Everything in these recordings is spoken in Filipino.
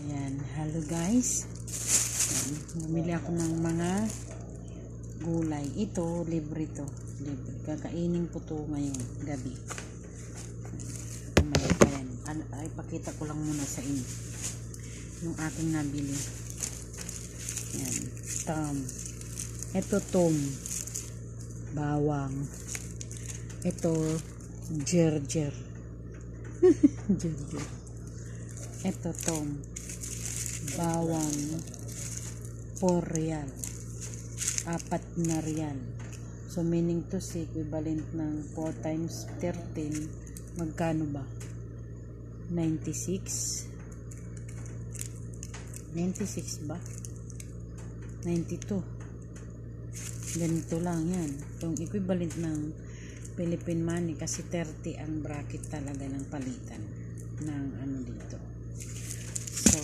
Ayan, hello guys. Bumili ako ng mga gulay. Ito, libre to. Libre. Kakainin ko to ngayong gabi. Mamaya pa yan. Ay, pakita ko lang muna sa inyo yung aking nabili. Ayan, ito tom, bawang. Ito, gerger. Gerger. Ito tom, bawang, 4 real, 4 na real. So meaning to say equivalent ng 4 times 13, magkano ba? 96 ba? 92. Ganito lang yan. Itong equivalent ng Philippine money kasi 30 ang bracket talaga ng palitan ng ano dito. So,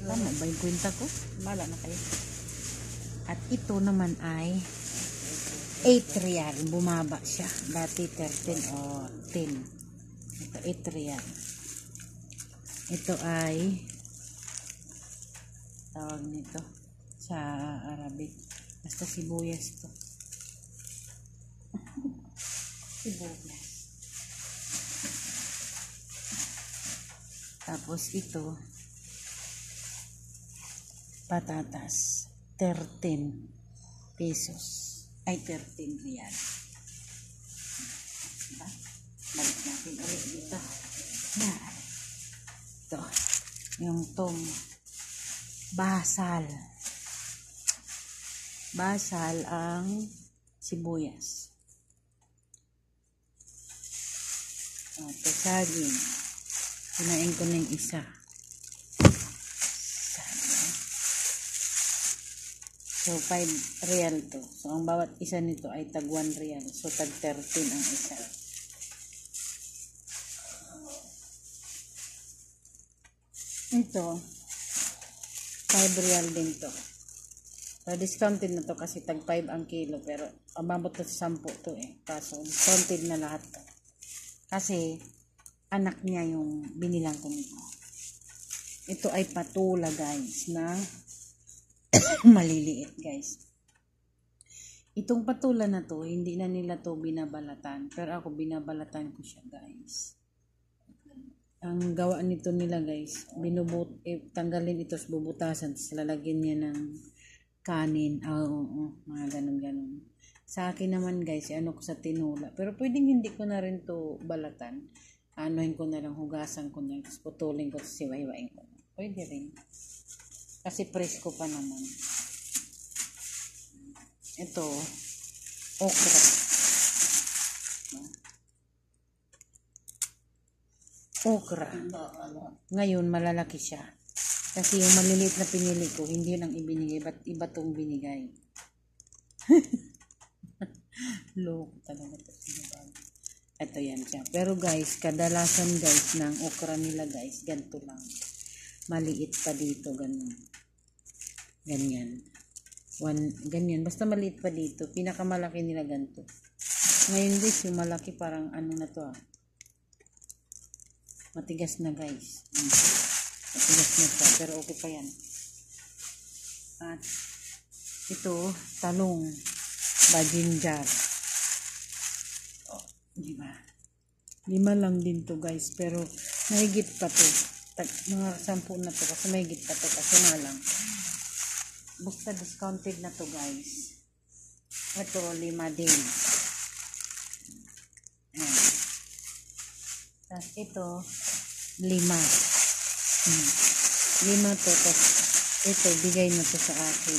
tama ba yung kwenta ko? Bala na kayo. At ito naman ay 8 real. Bumaba siya. Dati 13 o 10. Ito 8 real. Ito ay tawag nito sa Arabic. Basta sibuyas to. Sibuyas. Tapos ito, patatas, 13 pesos. Ay, 13 real. Diba? Balik natin ulit dito. Yan. Ito, yung tom, basal. Basal ang sibuyas. Ito, saging. Kinain ko ng isa. So, 5 real to. So, ang bawat isa nito ay tag 1 real. So, tag 13 ang isa. Ito, 5 real din to. So, discounted na to kasi tag 5 ang kilo. Pero, ababot to sa 10 to eh. Kaso, discounted na lahat to. Kasi, anak niya yung binilang ko nito. Ito ay patula guys na maliliit guys. Itong patula na to, hindi na nila to binabalatan. Pero ako binabalatan ko siya guys. Ang gawa nito nila guys, tanggalin ito sa bubutasan. Tapos lalagyan niya ng kanin. Mga ganun-ganun. Sa akin naman guys, ano ko sa tinula. Pero pwedeng hindi ko na rin to balatan. Anuhin ko na lang, hugasan ko na, tapos putulin ko, siwahiwain ko na. Pwede rin. Kasi presko pa naman. Ito, okra. Okra. Ngayon, malalaki siya. Kasi yung maliliit na pinili ko, hindi yun ang ibinigay, ba't iba tong binigay? Loko talaga ito. Ito yan siya. Pero guys, kadalasan guys ng okra nila guys, ganito lang. Maliit pa dito, ganun. Ganyan. Ganyan. Basta maliit pa dito. Pinakamalaki nila ganito. Ngayon guys, yung malaki parang ano na to matigas na guys. Matigas na siya. Pero okay pa yan. At ito, talong. Bajinjar. Diba? 5 lang din to guys, pero mahigit pa to. Mga 10 na to kasi mahigit pa to kasi nga lang. Basta discounted na to guys. Ito 5 din. Ayan. Tapos ito 5. 5 to. Tapos ito bigay na to sa akin.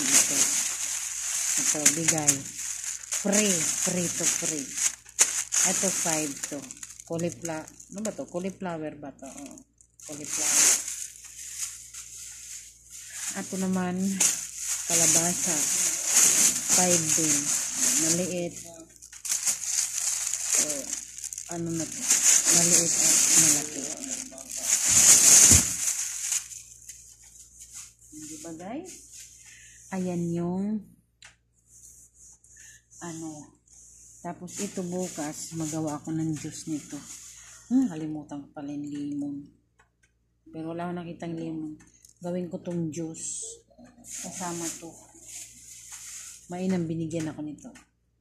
Ito bigay. Free to free. Ito 5 to. Cauliflower. Ano ba to? Cauliflower ba to? Cauliflower. Ito naman, kalabasa. 5 din. Maliit. So, ano na to? Maliit at malaki. Hindi ba guys? Ayan yung tapos ito bukas, magawa ako ng juice nito. Kalimutan ko pala yung limon. Pero wala akong nakitang lemon. Gawin ko tong juice. Kasama to. Mainam binigyan ako nito.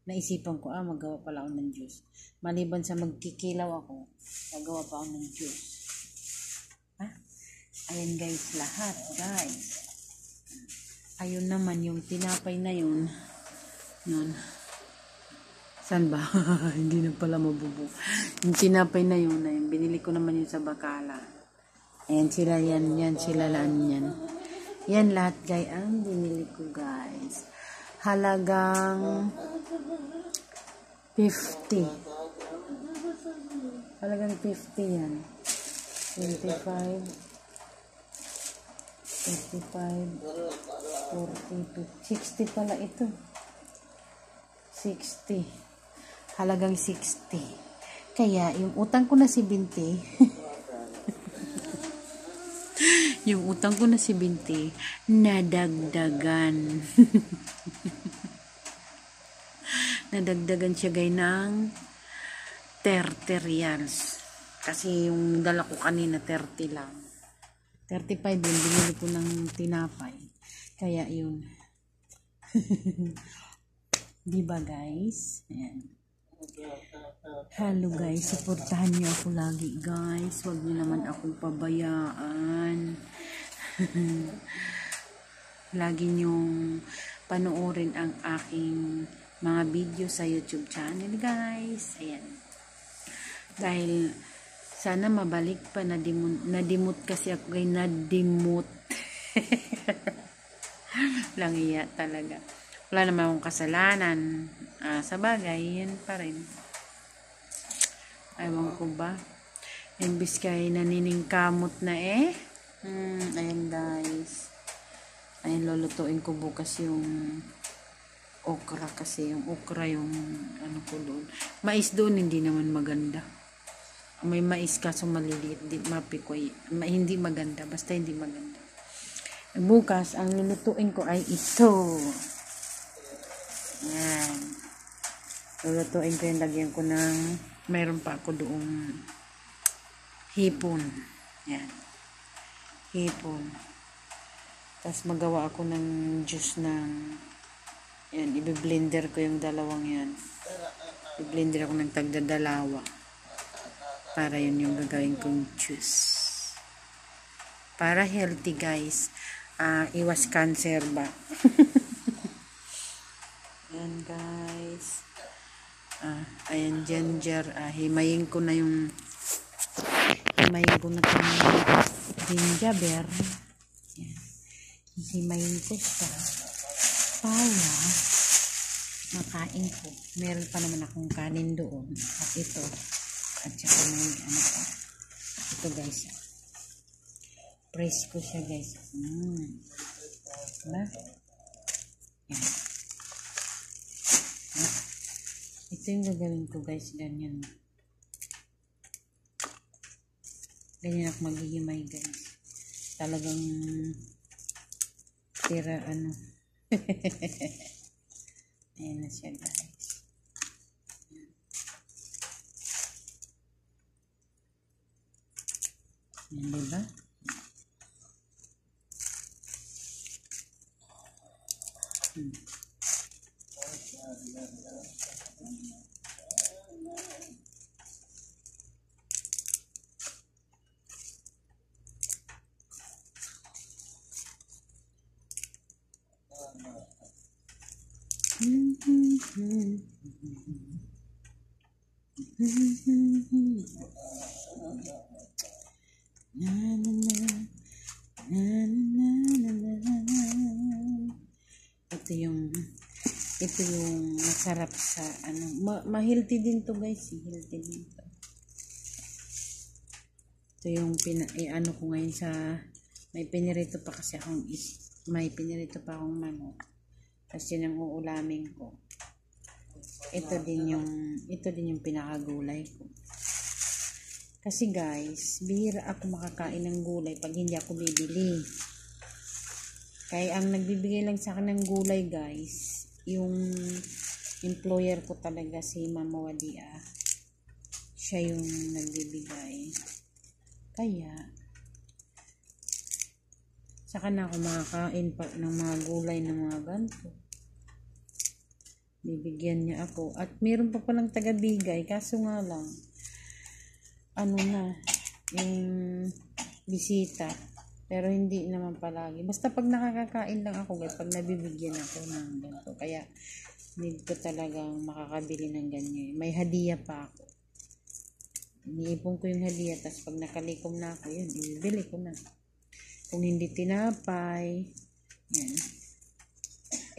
Naisipan ko, magawa pala ako ng juice. Maliban sa magkikilaw ako, nagawa pa ako ng juice. Ayan guys, lahat guys. Ayun naman, yung tinapay na yun. Yun. Saan ba? Hindi na pala mabubo. Yung tinapay na yun, binili ko naman yun sa Bacala. Ayan sila yan sila laan yan. Yan lahat guys, ang binili ko guys. Halagang 50. Halagang 50 yan. 25, 55, 40, 60 pala ito. 60. Halagang 60. Kaya, yung utang ko na si Binti, yung utang ko na si Binti, nadagdagan. Nadagdagan siya gay ng 30 reals. Kasi yung dala ko kanina, 30 lang. 35 yun, binili ko ng tinapay. Kaya yun. Diba guys? Ayan. Hello guys, supportahan niyo ako lagi guys. Huwag niyo naman akong pabayaan. Lagi niyong panoorin ang aking mga video sa YouTube channel guys. Ayan. Dahil sana mabalik pa, nadimot kasi ako kay nadimot. Lang iya talaga. Wala naman akong kasalanan. Sa bagay, yan pa rin. Ewan ko ba. Imbis kay naniningkamot na ayan guys. Ayan, lulutuin ko bukas yung okra kasi yung okra yung ano ko doon. Mais doon hindi naman maganda. May mais kaso maliliit, mapikoy. Hindi maganda, basta hindi maganda. Bukas, ang lulutuin ko ay ito. Ayan. Lulutuin ko yung lagyan ko ng, mayroon pa ako doong hipon. Ayan. Hipon. Tapos magawa ako ng juice ng, ayan, i-blender ko yung dalawang yan. I-blender ako ng tagdadalawa. Para yun yung gagawin kong juice. Para healthy guys. Iwas cancer ba? Ayan guys. Ayan ginger. Himayin ko na yung gingerbread. Ayan. Himayin ko siya. Para makain ko. Meron pa naman akong kanin doon. At ito. At saka may ano pa. Ito guys. Press ko siya guys. Diba? Yan. Ito yung gagawin ko guys. Ganyan. Ganyan ako maghihimay guys. Talagang tira ano. Ayan na siya guys. Yan, diba? Ito yung masarap sa ano, ma-healthy din to guys, healthy din to. Ito yung ano ko ngayon sa, may pinirito pa kasi akong manok. Tapos yun ang uulamin ko. Ito din yung pinakagulay ko. Kasi guys, bihira ako makakain ng gulay pag hindi ako bibili. Kaya ang nagbibigay lang sa akin ng gulay guys, yung employer ko talaga si Mama Wadia. Siya yung nagbibigay. Kaya, Saka na ako makakain pa ng mga gulay ng mga ganito. Bibigyan niya ako. At meron pa palang taga-bigay. Kaso nga lang, ano na, yung bisita. Pero hindi naman palagi. Basta pag nakakakain lang ako, guys, pag nabibigyan ako ng ganito. Kaya, need ko talagang makakabili ng ganyan. May hadiah pa ako. Iniipon ko yung hadiah. Tapos pag nakalikom na ako, yun, ibibili ko na. Kung hindi tinapay, yan.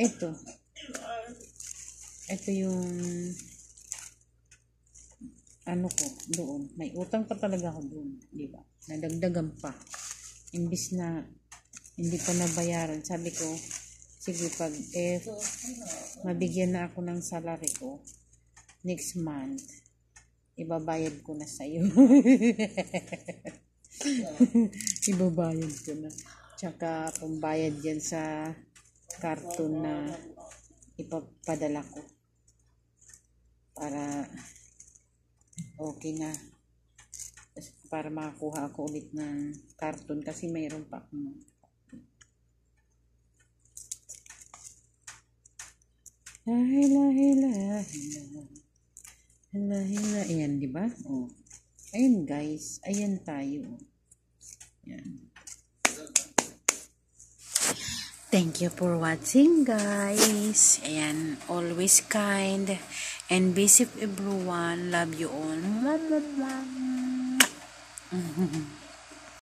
Ito yung ano ko doon. May utang pa talaga ako doon, di ba? Nadagdagan pa. Imbis na hindi pa nabayaran, sabi ko, sige, pag mabigyan na ako ng salary ko next month, ibabayad ko na sa'yo. Ibabayad ko na. Tsaka pambayad yan sa karton na ipapadala ko. Para okay na. Para makakuha ako ulit ng karton kasi mayroon pa akong hila. Ayan, di ba? Oh. Ayan, guys. Ayan tayo. Ayan. Thank you for watching, guys. Ayan, always kind and be safe, everyone. Love you all.